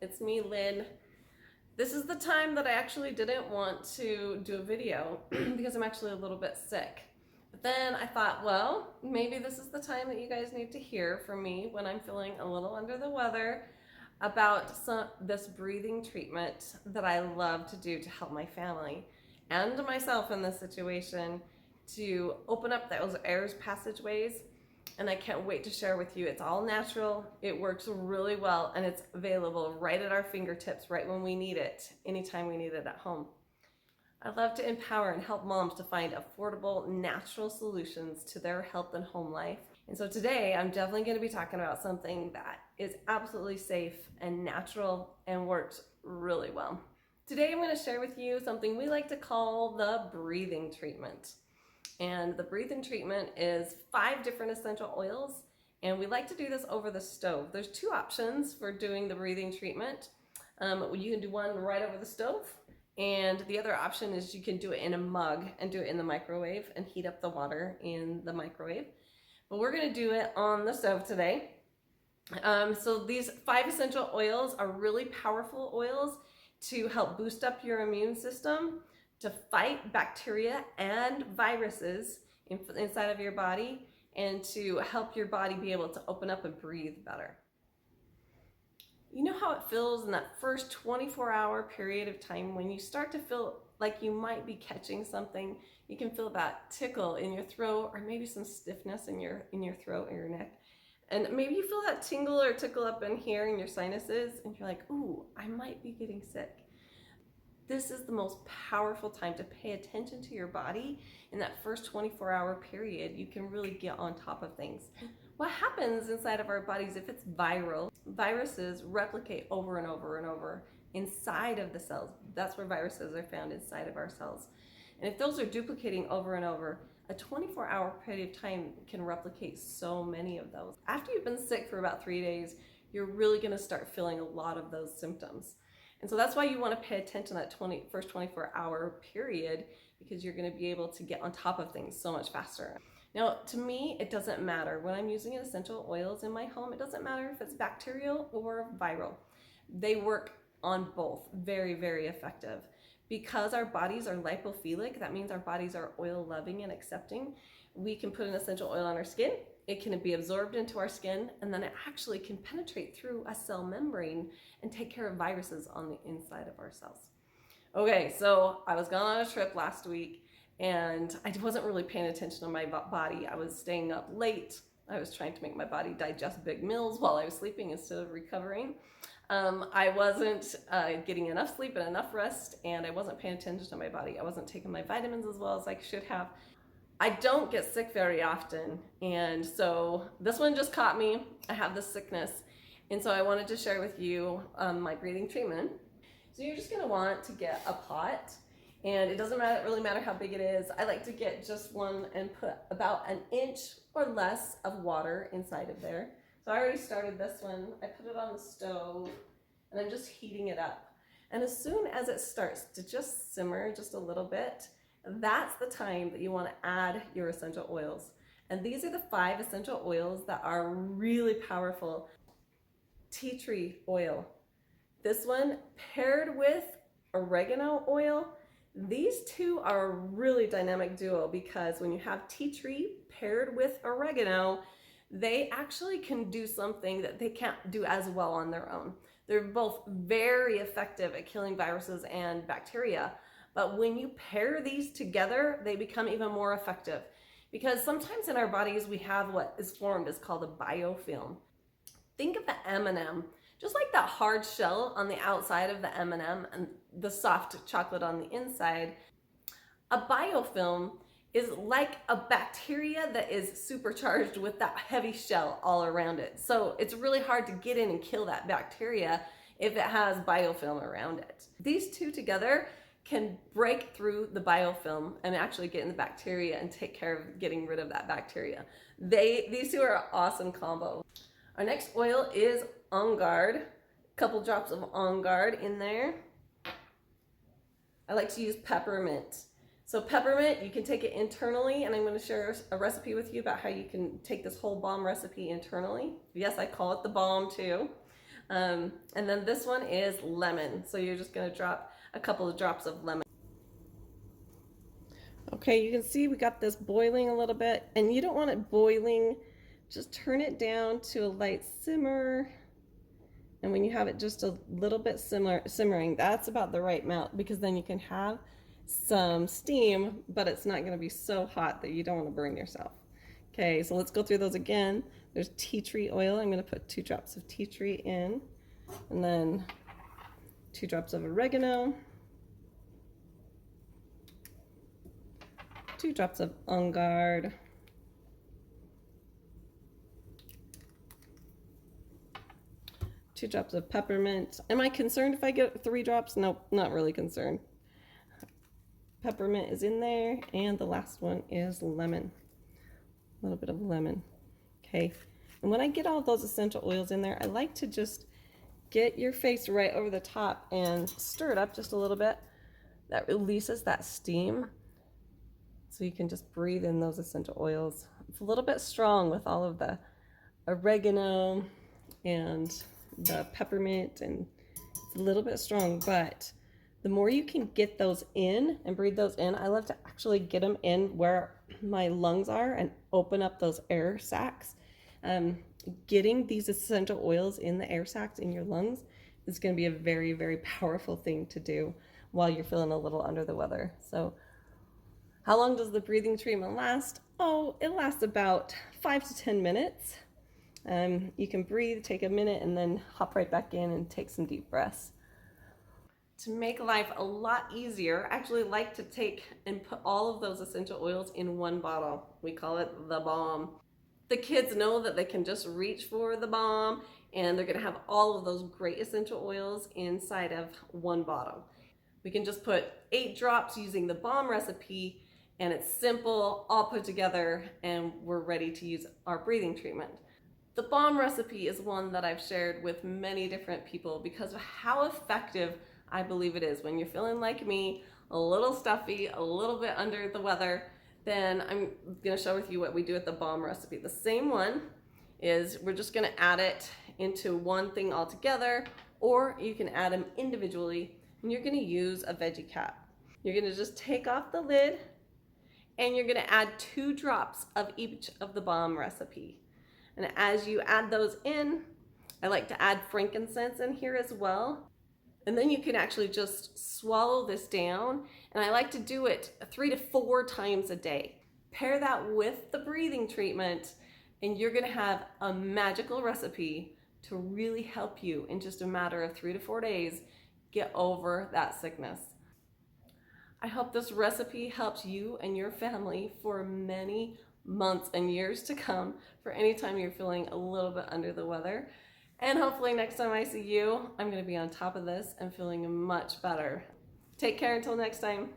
It's me, Lynn. This is the time that I actually didn't want to do a video because I'm actually a little bit sick. But then I thought, well, maybe this is the time that you guys need to hear from me when I'm feeling a little under the weather about this breathing treatment that I love to do to help my family and myself in this situation to open up those air passageways. And I can't wait to share with you. It's all natural, it works really well, and it's available right at our fingertips, right when we need it, anytime we need it at home. I love to empower and help moms to find affordable, natural solutions to their health and home life. And so today, I'm definitely going to be talking about something that is absolutely safe and natural and works really well. Today, I'm going to share with you something we like to call the breathing treatment. And the breathing treatment is 5 different essential oils, and we like to do this over the stove. There's 2 options for doing the breathing treatment. You can do one right over the stove, and the other option is you can do it in a mug and do it in the microwave and heat up the water in the microwave. But we're going to do it on the stove today. So these 5 essential oils are really powerful oils to help boost up your immune system, to fight bacteria and viruses inside of your body, and to help your body be able to open up and breathe better. You know how it feels in that first 24-hour period of time when you start to feel like you might be catching something? You can feel that tickle in your throat, or maybe some stiffness in your throat or your neck. And maybe you feel that tingle or tickle up in here in your sinuses, and you're like, ooh, I might be getting sick. This is the most powerful time to pay attention to your body. In that first 24-hour period, you can really get on top of things. What happens inside of our bodies if it's viral? Viruses replicate over and over and over inside of the cells. That's where viruses are found, inside of our cells. And if those are duplicating over and over, a 24-hour period of time can replicate so many of those. After you've been sick for about 3 days, you're really going to start feeling a lot of those symptoms. And so that's why you want to pay attention to that first 24-hour period, because you're going to be able to get on top of things so much faster. Now, to me, it doesn't matter. When I'm using essential oils in my home, it doesn't matter if it's bacterial or viral. They work on both very, very effective. Because our bodies are lipophilic, that means our bodies are oil-loving and accepting. We can put an essential oil on our skin. It can be absorbed into our skin, and then it actually can penetrate through a cell membrane and take care of viruses on the inside of our cells. Okay, so I was gone on a trip last week, and I wasn't really paying attention to my body. I was staying up late. I was trying to make my body digest big meals while I was sleeping instead of recovering. I wasn't getting enough sleep and enough rest, and I wasn't paying attention to my body. I wasn't taking my vitamins as well as I should have. I don't get sick very often, and so this one just caught me. I have this sickness, and so I wanted to share with you my breathing treatment. So you're just going to want to get a pot, and it doesn't really matter how big it is. I like to get just one and put about 1 inch or less of water inside of there. So I already started this one. I put it on the stove, and I'm just heating it up. And as soon as it starts to just simmer just a little bit, that's the time that you want to add your essential oils. And these are the 5 essential oils that are really powerful. Tea tree oil. This one paired with oregano oil. These 2 are a really dynamic duo, because when you have tea tree paired with oregano, they actually can do something that they can't do as well on their own. They're both very effective at killing viruses and bacteria. But when you pair these together, they become even more effective, because sometimes in our bodies we have what is formed is called a biofilm. Think of an M&M, just like that hard shell on the outside of the M&M and the soft chocolate on the inside. A biofilm is like a bacteria that is supercharged with that heavy shell all around it. So it's really hard to get in and kill that bacteria if it has biofilm around it. These 2 together can break through the biofilm and actually get in the bacteria and take care of getting rid of that bacteria. These 2 are an awesome combo. Our next oil is On Guard. A couple drops of On Guard in there. I like to use peppermint. So peppermint, you can take it internally, and I'm going to share a recipe with you about how you can take this whole balm recipe internally. Yes, I call it the balm too. And then this one is lemon. So you're just gonna drop a couple of drops of lemon. Okay, you can see we got this boiling a little bit, and you don't want it boiling. Just turn it down to a light simmer. And when you have it just a little bit simmering, that's about the right amount, because then you can have some steam, but it's not gonna be so hot that you don't wanna burn yourself. Okay, so let's go through those again. There's tea tree oil. I'm gonna put 2 drops of tea tree in, and then 2 drops of oregano, 2 drops of on guard, 2 drops of peppermint. Am I concerned if I get 3 drops? Nope, not really concerned. Peppermint is in there, and the last one is lemon. A little bit of lemon. Okay, and when I get all those essential oils in there, I like to just get your face right over the top and stir it up just a little bit. That releases that steam, so you can just breathe in those essential oils. It's a little bit strong with all of the oregano and the peppermint, and it's a little bit strong, but the more you can get those in and breathe those in, I love to actually get them in where my lungs are and open up those air sacs. Getting these essential oils in the air sacs in your lungs is going to be a very, very powerful thing to do while you're feeling a little under the weather. So how long does the breathing treatment last? Oh, it lasts about 5 to 10 minutes. You can breathe, take a minute, and then hop right back in and take some deep breaths. To make life a lot easier, I actually like to take and put all of those essential oils in one bottle. We call it the balm. The kids know that they can just reach for the balm, and they're gonna have all of those great essential oils inside of one bottle. We can just put 8 drops using the balm recipe, and it's simple, all put together, and we're ready to use our breathing treatment. The balm recipe is one that I've shared with many different people because of how effective I believe it is. When you're feeling like me, a little stuffy, a little bit under the weather, then I'm gonna share with you what we do with the balm recipe. The same one is we're just gonna add it into one thing all together, or you can add them individually, and you're gonna use a veggie cap. You're gonna just take off the lid, and you're gonna add 2 drops of each of the balm recipe. And as you add those in, I like to add frankincense in here as well. And then you can actually just swallow this down. And I like to do it 3 to 4 times a day. Pair that with the breathing treatment, and you're gonna have a magical recipe to really help you in just a matter of 3 to 4 days get over that sickness. I hope this recipe helps you and your family for many months and years to come, for any time you're feeling a little bit under the weather. And hopefully next time I see you, I'm going to be on top of this and feeling much better. Take care until next time.